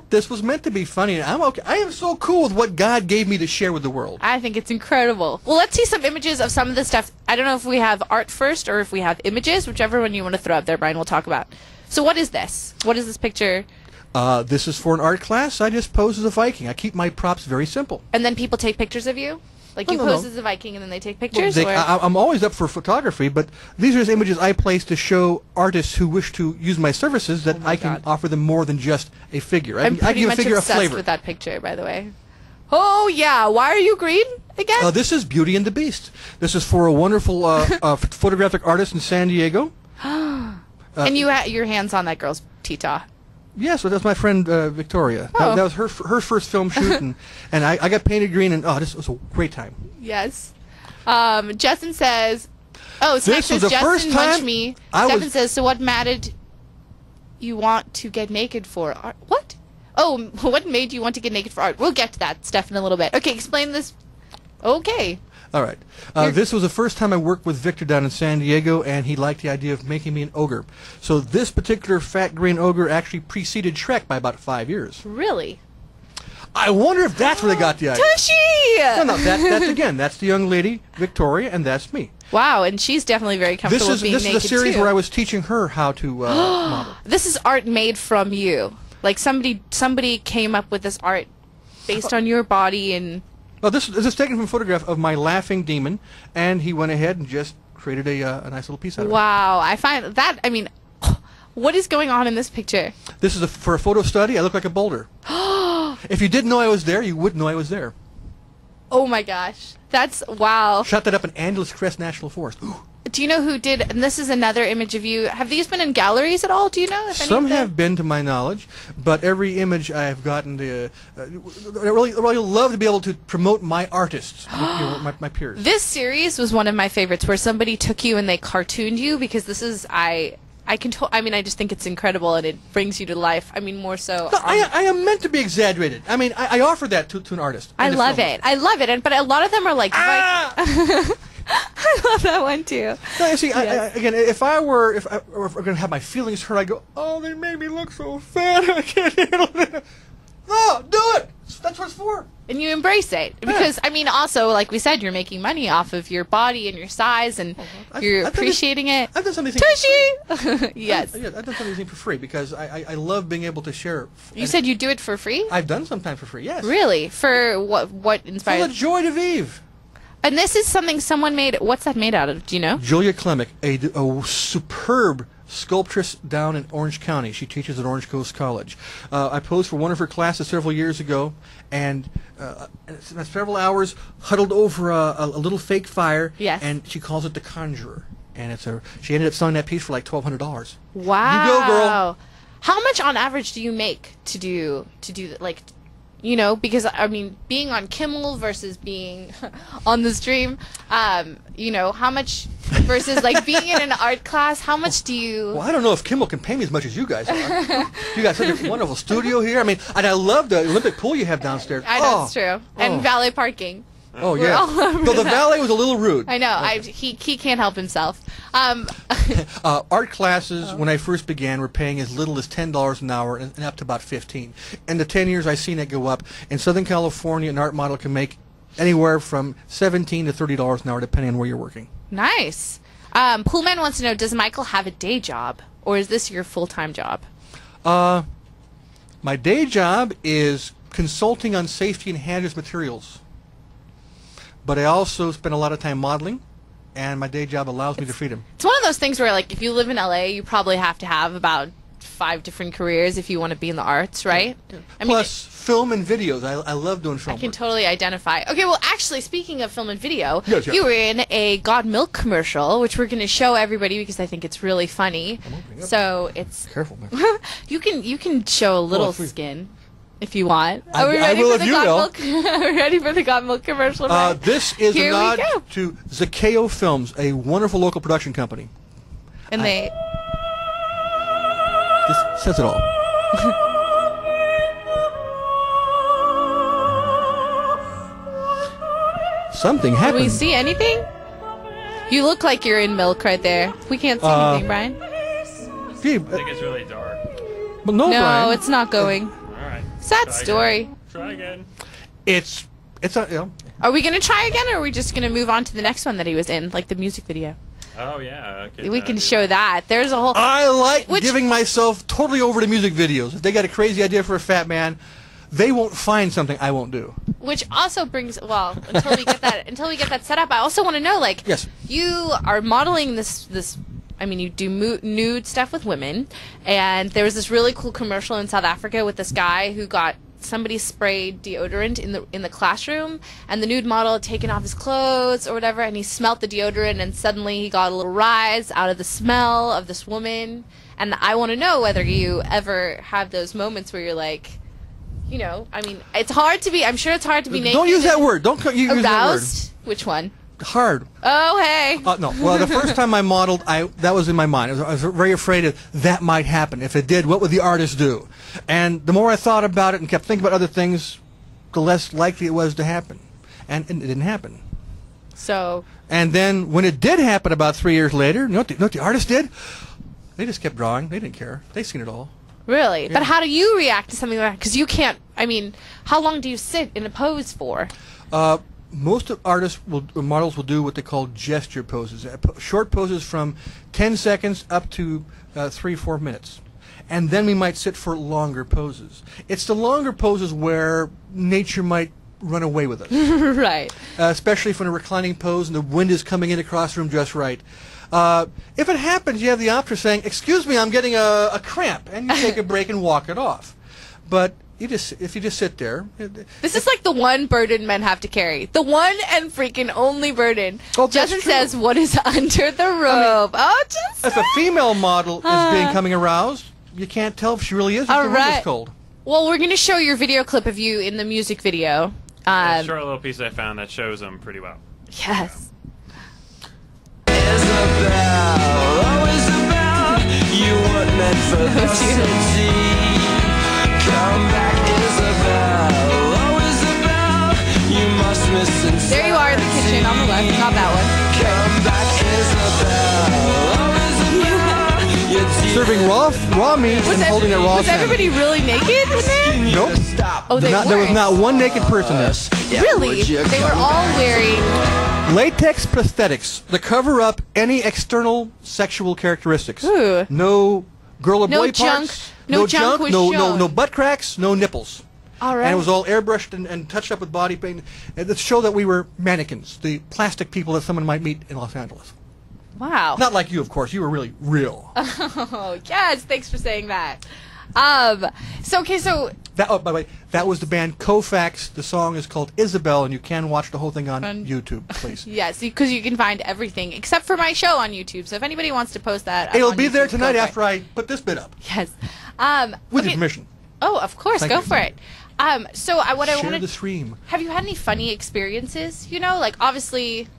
this was meant to be funny. I'm okay. I am so cool with what God gave me to share with the world. I think it's incredible. Well, let's see some images of some of the stuff. I don't know if we have art first or if we have images, whichever one you want to throw up there, Brian, we'll talk about. So what is this? What is this picture? This is for an art class. I just pose as a Viking. I keep my props very simple. And then people take pictures of you? Like you pose as a Viking and then they take pictures? Well, I'm always up for photography, but these are just images I place to show artists who wish to use my services that I can offer them more than just a figure. I'm pretty much obsessed with that picture, by the way. Oh, yeah. Why are you green again? This is Beauty and the Beast. This is for a wonderful photographic artist in San Diego. And you had your hands on that girl's tita. Yes, well, that's my friend Victoria. Oh. That was her first film shoot, and I got painted green, and this was a great time. Yes. Justin says, Smack this was says, the first Justin time munched me. Stephen says, so what mattered you want to get naked for? Art? What? Oh, what made you want to get naked for art? We'll get to that, Steph, in a little bit. Okay, explain this. Okay. All right. This was the first time I worked with Victor down in San Diego, and he liked the idea of making me an ogre. So this particular fat green ogre actually preceded Shrek by about 5 years. Really? I wonder if that's where they got the idea. Tushy! No, that's the young lady, Victoria, and that's me. Wow, and she's definitely very comfortable with being naked, This is a series too. where I was teaching her how to model. This is art made from you. Like somebody came up with this art based on your body and... Well, this is taken from a photograph of my laughing demon, and he went ahead and just created a nice little piece out of it. Wow, I find that, I mean, what is going on in this picture? This is for a photo study. I look like a boulder. If you didn't know I was there, you wouldn't know I was there. Oh my gosh, that's, wow. Shot that up in Angeles Crest National Forest. Do you know who did, and this is another image of you, have these been in galleries at all? Do you know? If Some have been, to my knowledge, but every image I have gotten to, I really love to be able to promote my artists, my peers. This series was one of my favorites, where somebody took you and they cartooned you, because this is, I mean, I just think it's incredible, and it brings you to life. I mean, more so. No, I am meant to be exaggerated. I mean, I offer that to an artist. I love it. I love it. But a lot of them are like... I love that one too. No, see, yes. Again, if I were going to have my feelings hurt, I go, oh, they made me look so fat. I can't handle it. No, do it. That's what it's for. And you embrace it because I mean, also, like we said, you're making money off of your body and your size, and you're appreciating it. I've done something. Tushy. Yes. I've done something for free because I love being able to share. You said you do it for free? I've done sometimes for free. Yes. Really? For what inspired? For the joy de vivre. And this is something someone made. What's that made out of? Do you know? Julia Klemick, a superb sculptress down in Orange County. She teaches at Orange Coast College. I posed for one of her classes several years ago, and several hours huddled over a little fake fire. Yes. And she calls it The Conjurer. And she ended up selling that piece for like $1,200. Wow. You go, girl. How much on average do you make to do that? Like, you know, because I mean, being on Kimmel versus being on the stream, you know, how much versus like being in an art class, how much do you... Well, I don't know if Kimmel can pay me as much as you guys are. You got such a wonderful studio here. I mean, and I love the Olympic pool you have downstairs. I know, it's true. And valet parking. Oh, yeah. So the valet was a little rude. I know. Okay. He can't help himself. Art classes, when I first began, were paying as little as $10 an hour and up to about $15. In the 10 years, I've seen it go up. In Southern California, an art model can make anywhere from $17 to $30 an hour, depending on where you're working. Nice. Poolman wants to know, does Michael have a day job, or is this your full-time job? My day job is consulting on safety and hazardous materials. But I also spend a lot of time modeling, and my day job allows me the freedom. It's one of those things where, like, if you live in LA, you probably have to have about 5 different careers if you want to be in the arts, right? Yeah. I Plus, film and videos. I love doing film. I can totally identify. Okay, well, actually, speaking of film and video, yes. You were in a Got Milk commercial, which we're going to show everybody because I think it's really funny. I'm opening up. So it's careful, man. you can show a little skin. If you want. I will if you will. Are we ready for the Got Milk commercial? This is a nod to Zakeo Films, a wonderful local production company. And this says it all. Something happened. Can we see anything? You look like you're in milk right there. We can't see anything, Brian. I think it's really dark. But no, Brian. It's not going. All right. Sad story. Try again. It's a. Are we gonna try again, or are we just gonna move on to the next one that he was in, like the music video? Oh yeah. Okay, We can show that. There's a whole. I like giving myself totally over to music videos. If they got a crazy idea for a fat man, they won't find something I won't do. Which also brings until we get that set up. I also want to know, like, yes, you are modeling this. I mean, you do nude stuff with women, and there was this really cool commercial in South Africa with this guy who got somebody sprayed deodorant in the classroom, and the nude model had taken off his clothes or whatever, and he smelt the deodorant, and suddenly he got a little rise out of the smell of this woman. And I want to know whether you ever have those moments where you're like, you know, I mean, it's hard to be. I'm sure it's hard to be naked. Don't use that word. Don't use that word. Which one? Hard. Oh, hey. No. Well, the first time I modeled, that was in my mind. I was very afraid of that might happen. If it did, what would the artist do? And the more I thought about it and kept thinking about other things, the less likely it was to happen. And it didn't happen. So. And then when it did happen about 3 years later, you know what the artist did? They just kept drawing. They didn't care. They seen it all. Really? Yeah. But how do you react to something like that? Because you can't, I mean, how long do you sit in a pose for? Most of models will do what they call gesture poses, short poses from 10 seconds up to 3-4 minutes. And then we might sit for longer poses. It's the longer poses where nature might run away with us. Right. Especially if in a reclining pose and the wind is coming in across the room just right. If it happens, you have the option of saying, "Excuse me, I'm getting a cramp," and you take a break and walk it off. But if you just sit there. This is like the one burden men have to carry. The one and freaking only burden. Oh, Justin says, "What is under the robe?" If a female model is coming aroused, you can't tell if she really is if the room is cold. Well, we're going to show your video clip of you in the music video. A short little piece I found that shows them pretty well. Yes. Isabel, oh Isabel, you weren't meant for the city. Come back, Isabel, oh Isabel, you must miss sincerity. There you are in the kitchen on the left, not that one. Come back, Isabel, oh Isabel, you're Serving raw meat and holding it raw. Was everybody really naked in there? Nope. Oh, There was not one naked person there. Really? They were all wearing latex prosthetics to cover up any external sexual characteristics. Ooh. No girl or boy junk. parts. No junk was shown. No butt cracks. No nipples. All right. And it was all airbrushed and touched up with body paint to show that we were mannequins, the plastic people that someone might meet in Los Angeles. Wow. Not like you, of course. You were really real. Oh, yes. Thanks for saying that. So that, by the way, that was the band Kofax. The song is called Isabel, and you can watch the whole thing on YouTube, please. Yes, because you can find everything except for my show on YouTube. So if anybody wants to post that, it'll on be YouTube, there tonight go for after I put this bit up. Yes. With your permission. Oh, of course, Thank go you. for it. Share the stream. Have you had any funny experiences? You know, like obviously.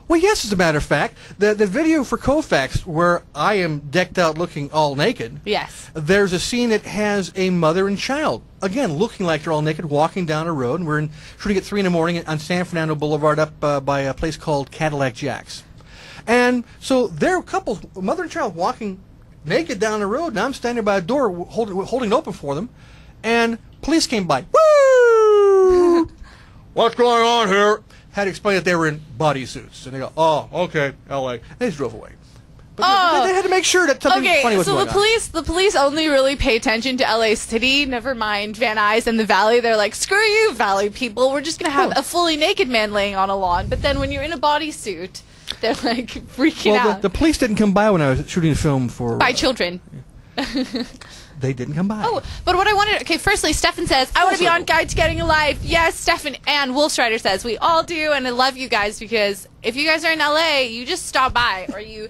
Well, yes, as a matter of fact, the video for Kofax, where I am decked out looking all naked, Yes. there's a scene that has a mother and child, again, looking like they're all naked, walking down a road, and we're shooting at 3 in the morning on San Fernando Boulevard up by a place called Cadillac Jack's. And so there are couples, mother and child, walking naked down the road, and I'm standing by a door holding it open for them, and police came by. Woo! What's going on here? Had to explain that they were in bodysuits, and they go, "Oh, okay, L.A." And they just drove away. But they had to make sure that something funny was going on. The police only really pay attention to LA City, never mind Van Nuys and the Valley. They're like, screw you, Valley people. We're just going to have a fully naked man laying on a lawn. But then when you're in a bodysuit, they're like freaking out. The police didn't come by when I was shooting the film for... By children. They didn't come by. Oh, but what I wanted... Okay, firstly, Stefan says, I want to be on Guide to Getting a Life. Yes, Stefan. And Wolfstrider says, we all do, and I love you guys because if you guys are in LA, you just stop by, or you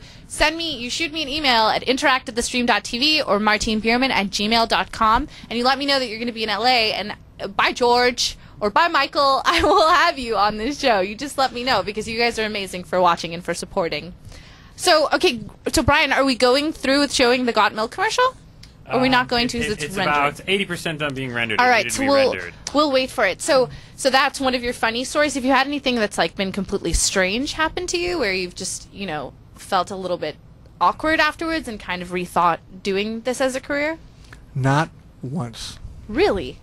shoot me an email at interact@thestream.tv or martinebeerman@gmail.com, and you let me know that you're going to be in LA, and by George or by Michael, I will have you on this show. You just let me know because you guys are amazing for watching and for supporting. So, okay, so Brian, are we going through with showing the Got Milk commercial? Or are we not going to? It's rendered? about 80% done being rendered. All right, so we'll wait for it. So that's one of your funny stories. Have you had anything that's like been completely strange happen to you, where you've just felt a little bit awkward afterwards and kind of rethought doing this as a career? Not once. Really?